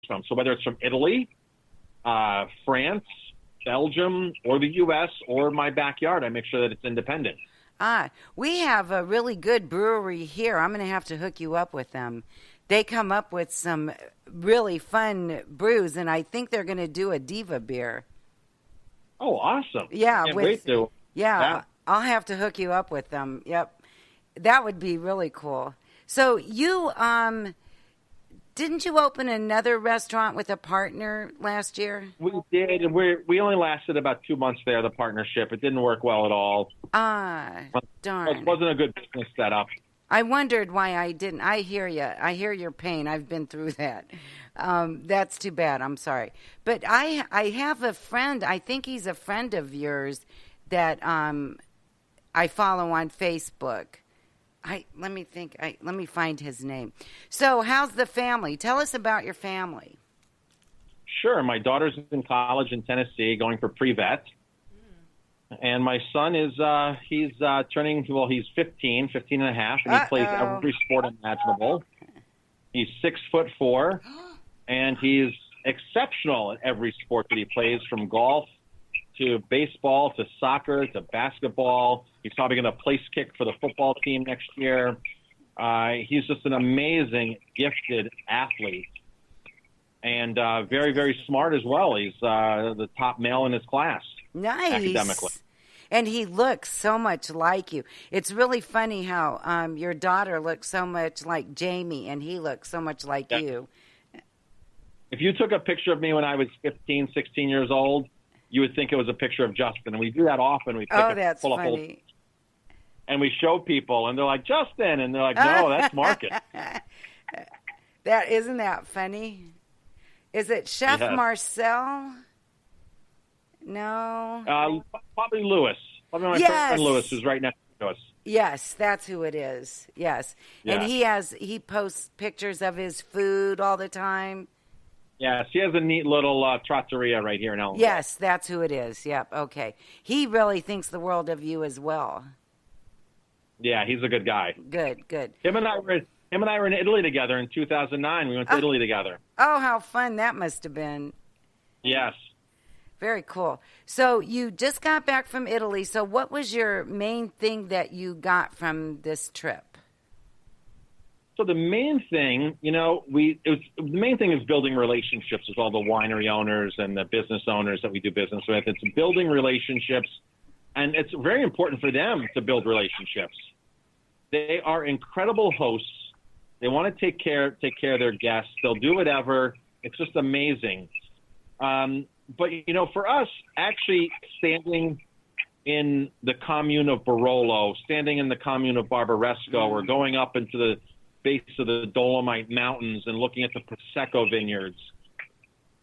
from. So whether it's from Italy, France, Belgium, or the U.S., or my backyard, I make sure that it's independent. We have a really good brewery here. I'm going to have to hook you up with them. They come up with some really fun brews, and I think they're going to do a Diva beer. Oh, awesome. Yeah. Can't wait to. Yeah, I'll have to hook you up with them. Yep. That would be really cool. So you, didn't you open another restaurant with a partner last year? We did, and we only lasted about 2 months there, the partnership. It didn't work well at all. Darn. It wasn't a good business setup. I wondered why I didn't. I hear you. I hear your pain. I've been through that. That's too bad. I'm sorry. But I have a friend. I think he's a friend of yours that I follow on Facebook. Let me think. Let me find his name. So how's the family? Tell us about your family. Sure. My daughter's in college in Tennessee going for pre-vet. And my son is, he's 15 and a half, and he plays every sport imaginable. He's 6'4", and he's exceptional at every sport that he plays, from golf to baseball to soccer to basketball. He's probably going to place kick for the football team next year. He's just an amazing, gifted athlete, and very, very smart as well. He's the top male in his class. Nice. Academically. And he looks so much like you. It's really funny how your daughter looks so much like Jamie, and he looks so much like you. If you took a picture of me when I was 15, 16 years old, you would think it was a picture of Justin. And we do that often. We that's funny. And we show people, and they're like, Justin. And they're like, no, that's Marcus. Isn't that funny? Is it Chef Marcel? No. Probably Lewis. Probably my friend Lewis, who's right next to us. Yes, that's who it is. Yes. Yeah. And he posts pictures of his food all the time. Yes, he has a neat little trattoria right here in Ellenville. Yes, that's who it is. Yep, okay. He really thinks the world of you as well. Yeah, he's a good guy. Good. Him and I were in Italy together in 2009. We went to Italy together. Oh, how fun that must have been. Yes. Very cool. So you just got back from Italy. So what was your main thing that you got from this trip? So the main thing, the main thing is building relationships with all the winery owners and the business owners that we do business with. It's building relationships, and it's very important for them to build relationships. They are incredible hosts. They want to take care of their guests. They'll do whatever. It's just amazing. But, for us, actually standing in the commune of Barolo, standing in the commune of Barbaresco, or going up into the base of the Dolomite Mountains and looking at the Prosecco vineyards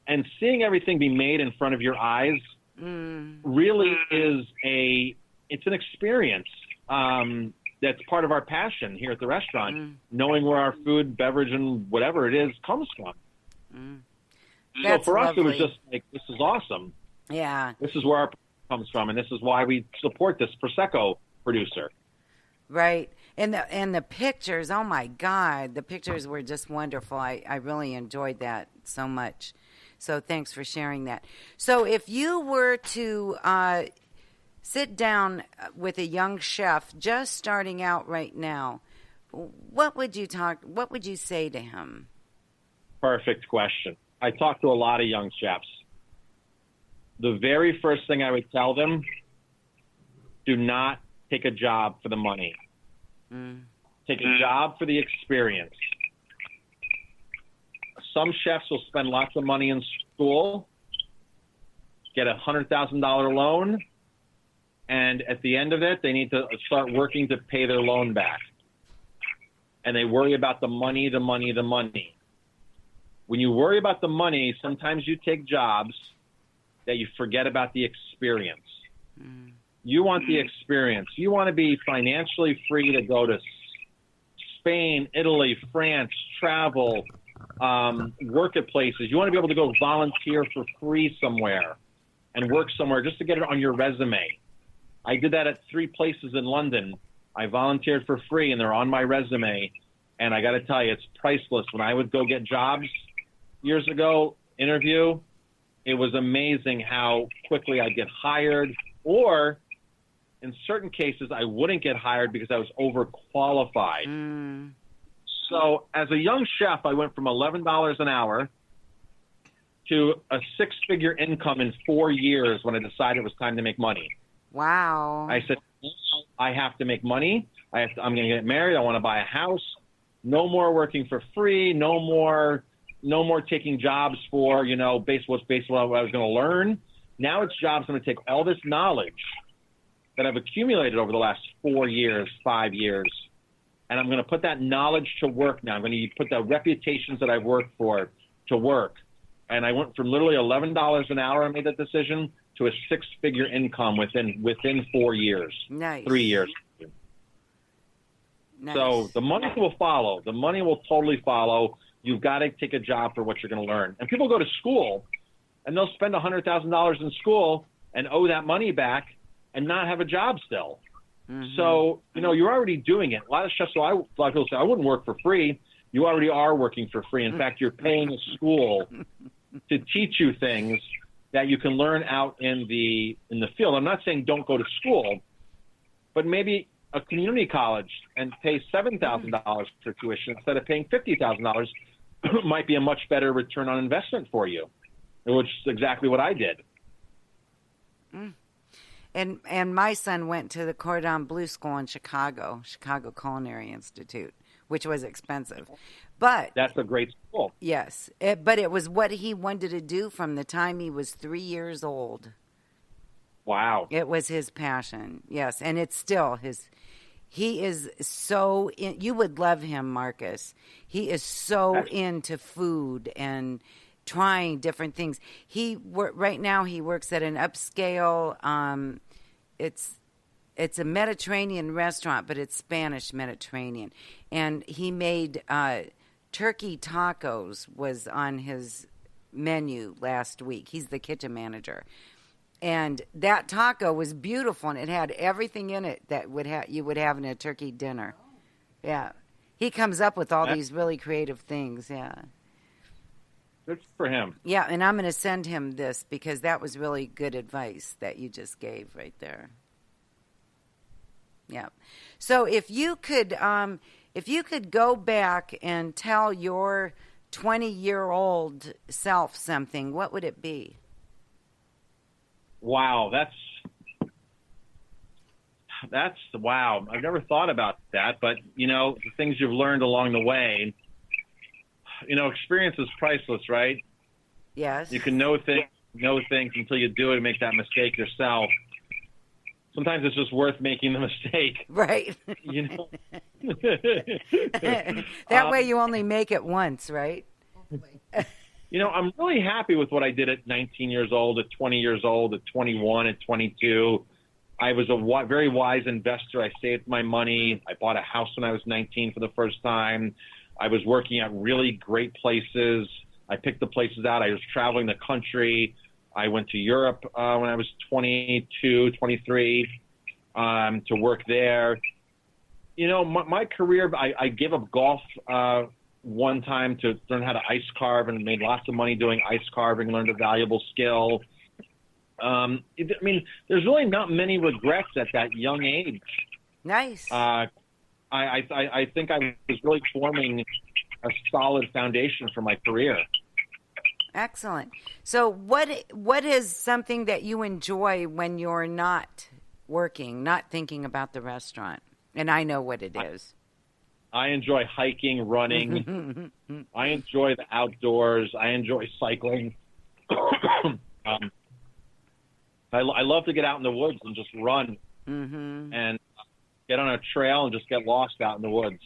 and seeing everything be made in front of your eyes really is it's an experience that's part of our passion here at the restaurant, knowing where our food, beverage, and whatever it is comes from. So for us, it was just like, this is awesome. Yeah. This is where our comes from, and this is why we support this Prosecco producer. Right. And the pictures, oh my God, the pictures were just wonderful. I really enjoyed that so much. So thanks for sharing that. So if you were to sit down with a young chef just starting out right now, what would you say to him? Perfect question. I talk to a lot of young chefs. The very first thing I would tell them, do not take a job for the money. Take a job for the experience. Some chefs will spend lots of money in school, get a $100,000 loan, and at the end of it, they need to start working to pay their loan back. And they worry about the money. When you worry about the money, sometimes you take jobs that you forget about the experience. You want the experience. You want to be financially free to go to Spain, Italy, France, travel, work at places. You want to be able to go volunteer for free somewhere and work somewhere just to get it on your resume. I did that at 3 places in London. I volunteered for free, and they're on my resume. And I got to tell you, it's priceless. When I would go get jobs, years ago interview, it was amazing how quickly I'd get hired, or in certain cases, I wouldn't get hired because I was overqualified. So as a young chef, I went from $11 an hour to a six-figure income in 4 years when I decided it was time to make money. Wow. I said, I have to make money. I'm going to get married. I want to buy a house. No more working for free. No more taking jobs for, based on what I was going to learn. Now it's jobs. I'm going to take all this knowledge that I've accumulated over the last 4 years, 5 years, and I'm going to put that knowledge to work now. I'm going to put the reputations that I've worked for to work. And I went from literally $11 an hour, I made that decision, to a six-figure income within 4 years. Nice. 3 years. Nice. So the money will follow. The money will totally follow. You've got to take a job for what you're going to learn. And people go to school, and they'll spend $100,000 in school and owe that money back and not have a job still. So, you're already doing it. A lot of chefs, a lot of people say, I wouldn't work for free. You already are working for free. In fact, you're paying a school to teach you things that you can learn out in the field. I'm not saying don't go to school, but maybe a community college and pay $7,000 for tuition instead of paying $50,000 might be a much better return on investment for you, which is exactly what I did. And my son went to the Cordon Bleu School in Chicago Culinary Institute, which was expensive. But that's a great school. Yes. But it was what he wanted to do from the time he was 3 years old. Wow. It was his passion. Yes. And it's still his. He is so you would love him, Marcus. He is so into food and trying different things. Right now he works at an upscale. It's a Mediterranean restaurant, but it's Spanish Mediterranean, and he made turkey tacos was on his menu last week. He's the kitchen manager, and that taco was beautiful, and it had everything in it that you would have in a turkey dinner. Yeah, he comes up with all these really creative things. Yeah. Good for him. Yeah, and I'm going to send him this because that was really good advice that you just gave right there. Yeah. So if you could go back and tell your 20-year-old self something, what would it be? Wow, that's wow. I've never thought about that, but the things you've learned along the way. Experience is priceless, right? Yes. You can know things until you do it and make that mistake yourself. Sometimes it's just worth making the mistake. Right. That way you only make it once, right? I'm really happy with what I did at 19 years old, at 20 years old, at 21, at 22. I was a very wise investor. I saved my money. I bought a house when I was 19 for the first time. I was working at really great places. I picked the places out. I was traveling the country. I went to Europe when I was 22, 23 to work there. My career, I gave up golf one time to learn how to ice carve and made lots of money doing ice carving, learned a valuable skill. There's really not many regrets at that young age. Nice. I think I was really forming a solid foundation for my career. Excellent. So what is something that you enjoy when you're not working, not thinking about the restaurant? And I know what it is. I enjoy hiking, running. I enjoy the outdoors. I enjoy cycling. I love to get out in the woods and just run and get on a trail and just get lost out in the woods.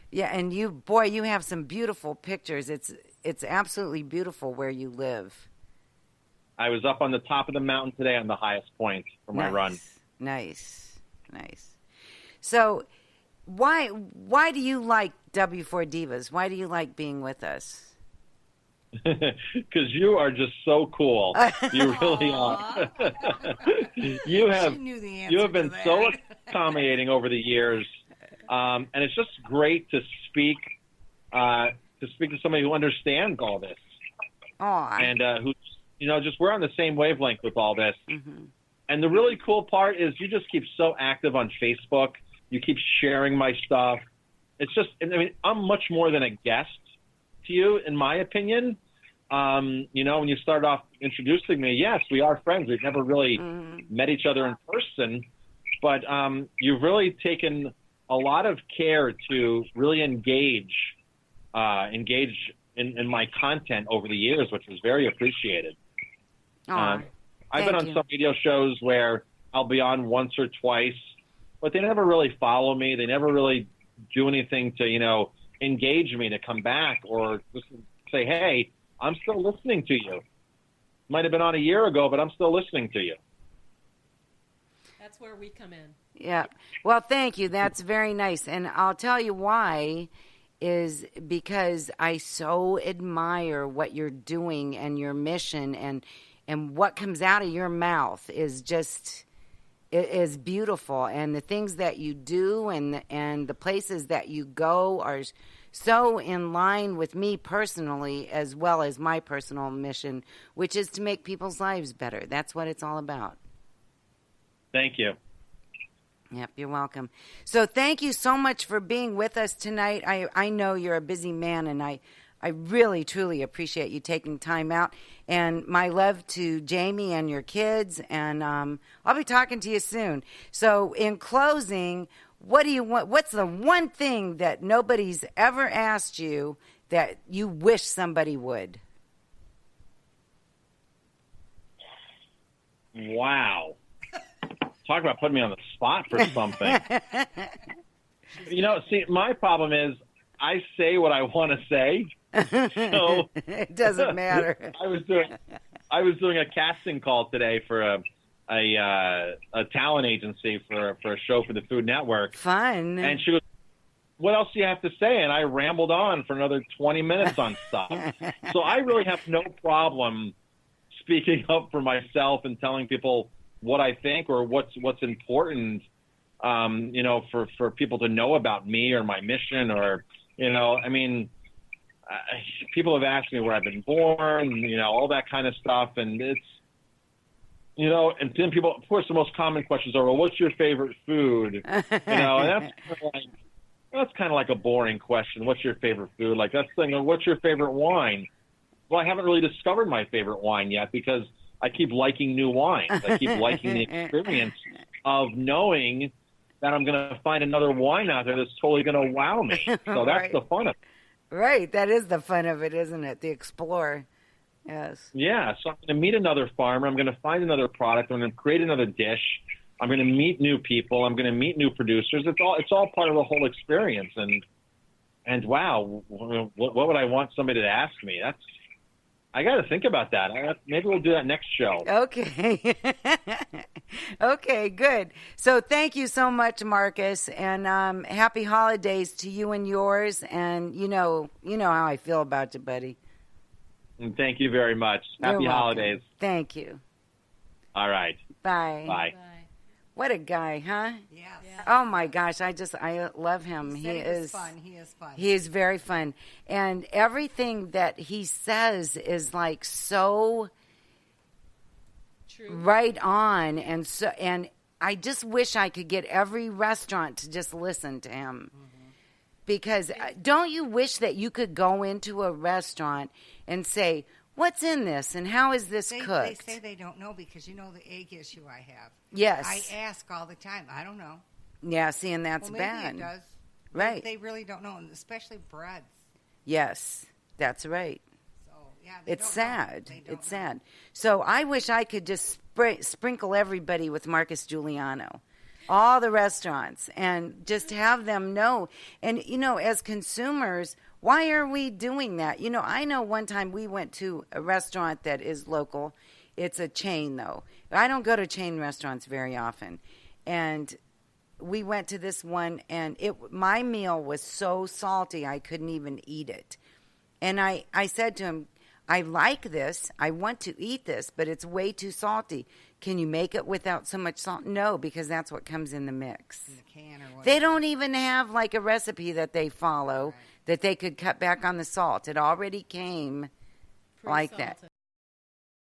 Yeah, and you have some beautiful pictures. It's absolutely beautiful where you live. I was up on the top of the mountain today on the highest point for my run. Nice. So why do you like W4 Divas? Why do you like being with us? Because you are just so cool. You really are. You have been so accommodating over the years, and it's just great to speak to somebody who understands all this. Aw. and who's, just we're on the same wavelength with all this. Mm-hmm. And the really cool part is you just keep so active on Facebook. You keep sharing my stuff. It's just, I mean, I'm much more than a guest to you, in my opinion. When you started off introducing me, yes, we are friends. We've never really met each other in person, but you've really taken a lot of care to really engage in my content over the years, which was very appreciated. I've been on some radio shows where I'll be on once or twice, but they never really follow me. They never really do anything to, engage me to come back or just say, hey, I'm still listening to you. Might have been on a year ago, but I'm still listening to you. That's where we come in. Yeah. Well, thank you. That's very nice. And I'll tell you why is because I so admire what you're doing and your mission and what comes out of your mouth is just is beautiful. And the things that you do and the places that you go are so in line with me personally, as well as my personal mission, which is to make people's lives better. That's what it's all about. Thank you. Yep, you're welcome. So thank you so much for being with us tonight. I know you're a busy man, and I really, truly appreciate you taking time out. And my love to Jamie and your kids, and I'll be talking to you soon. So in closing, what do you want? What's the one thing that nobody's ever asked you that you wish somebody would? Wow. Talk about putting me on the spot for something. See, my problem is I say what I want to say. So it doesn't matter. I was doing a casting call today for a talent agency for a show for the Food Network. Fun. And she goes, what else do you have to say? And I rambled on for another 20 minutes on stuff. So I really have no problem speaking up for myself and telling people what I think or what's important, for people to know about me or my mission or, people have asked me where I've been born, all that kind of stuff. And it's, and then people, of course, the most common questions are, well, what's your favorite food? And that's kind of like a boring question. What's your favorite food? Like that's the thing. What's your favorite wine? Well, I haven't really discovered my favorite wine yet because I keep liking new wines. I keep liking the experience of knowing that I'm going to find another wine out there that's totally going to wow me. So that's the fun of it. Right. That is the fun of it, isn't it? The explore. Yes. Yeah. So I'm going to meet another farmer. I'm going to find another product. I'm going to create another dish. I'm going to meet new people. I'm going to meet new producers. It's all part of the whole experience. And wow, what would I want somebody to ask me? I got to think about that. Maybe we'll do that next show. Okay. Okay, good. So thank you so much, Marcus, and happy holidays to you and yours. And you know how I feel about you, buddy. And thank you very much. Happy holidays. Thank you. All right. Bye. Bye. What a guy, huh? Yes. Yeah. Oh my gosh, I love him. He is fun. He is fun. He is very fun. And everything that he says is like so True. right on, and I just wish I could get every restaurant to just listen to him. Mm-hmm. Because don't you wish that you could go into a restaurant and say, what's in this and how is this cooked? They say they don't know because the egg issue I have. Yes. I ask all the time. I don't know. Yeah, see, and that's maybe bad. It does. Right. They really don't know, and especially breads. Yes, that's right. So, yeah, It's sad. It's know. sad. So I wish I could just sprinkle everybody with Marcus Giuliano, all the restaurants, and just have them know. And, as consumers, why are we doing that? I know one time we went to a restaurant that is local. It's a chain, though. I don't go to chain restaurants very often. And we went to this one, and my meal was so salty I couldn't even eat it. And I said to him, I like this. I want to eat this, but it's way too salty. Can you make it without so much salt? No, because that's what comes in the mix. In the can or whatever. They don't even have like a recipe that they follow that they could cut back on the salt. It already came Pretty like that. salted.